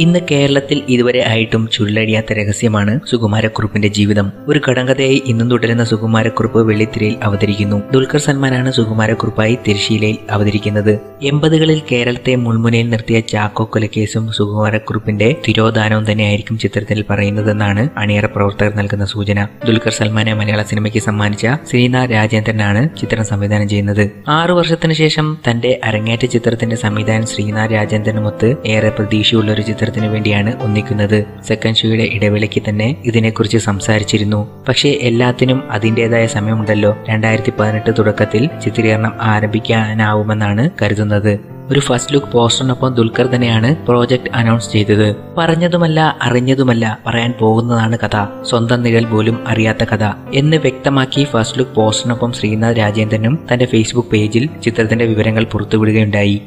ഇന്ന് കേരളത്തിൽ ഇതുവരെ ആയിട്ടും ചുരുളഴിയാത്ത രഹസ്യമാണ് സുകുമാരക്കുറുപ്പിന്റെ ജീവിതം. ഒരു കടങ്കഥയായി ഇന്നും തുടരുന്ന സുകുമാരക്കുറുപ്പ് വെള്ളിത്തിരയിൽ അവതരിക്കുന്നു. ദുൽഖർ സൽമാനാണ് സുകുമാരക്കുറുപ്പായി തിരശ്ശീലയിൽ അവതരിക്കുന്നത്. 80കളിൽ കേരളത്തെ മുൾമുനയിൽ നിർത്തിയ ചാക്കോ കൊലക്കേസും സുകുമാരക്കുറുപ്പിന്റെ തിരോധാനവും തന്നെയായിരിക്കും ചിത്രത്തിൽ പറയുന്നതെന്നാണ് അണിയറ പ്രവർത്തകർ നൽകുന്ന സൂചന. ദുൽഖർ സൽമാനെ മലയാള സിനിമയ്ക്ക് സമ്മാനിച്ച ശ്രീനാഥ് രാജേന്ദ്രനാണ് ചിത്രം സംവിധാനം ചെയ്യുന്നത്. 6 വർഷത്തിന് ശേഷം തന്റെ അരങ്ങേറ്റ ചിത്രത്തിന്റെ സംവിധാനം ശ്രീനാഥ് രാജേന്ദ്രനുമൊത്ത് ഏറെ പ്രതീക്ഷയുള്ള ഒരു ചിത്രത്തിന് വേണ്ടിയാണ് ഒന്നിക്കുന്നത്. സെക്കൻഡ് ഷോയുടെ ഇടവേളയ്ക്ക് തന്നെ ഇതിനെക്കുറിച്ച് സംസാരിച്ചിരുന്നു. പക്ഷേ എല്ലാത്തിനും അതിൻ്റെതായ സമയമുണ്ടല്ലോ. 2018 തുടക്കത്തിൽ ചിത്രീകരണം ആരംഭിക്കാനാവുമെന്നാണ് കരുതുന്നത്. ഒരു ഫസ്റ്റ് ലുക്ക് പോസ്റ്ററിനൊപ്പം ദുൽഖർ തന്നെയാണ് പ്രോജക്ട് അനൗൺസ് ചെയ്തത്. പറഞ്ഞതുമല്ല അറിഞ്ഞതുമല്ല പറയാൻ പോകുന്നതാണ് കഥ, സ്വന്തം നിഴൽ പോലും അറിയാത്ത കഥ എന്ന് വ്യക്തമാക്കി ഫസ്റ്റ് ലുക്ക് പോസ്റ്ററിനൊപ്പം ശ്രീനാഥ് രാജേന്ദ്രനും തന്റെ ഫേസ്ബുക്ക് പേജിൽ ചിത്രത്തിന്റെ വിവരങ്ങൾ പുറത്തുവിടുകയുണ്ടായി.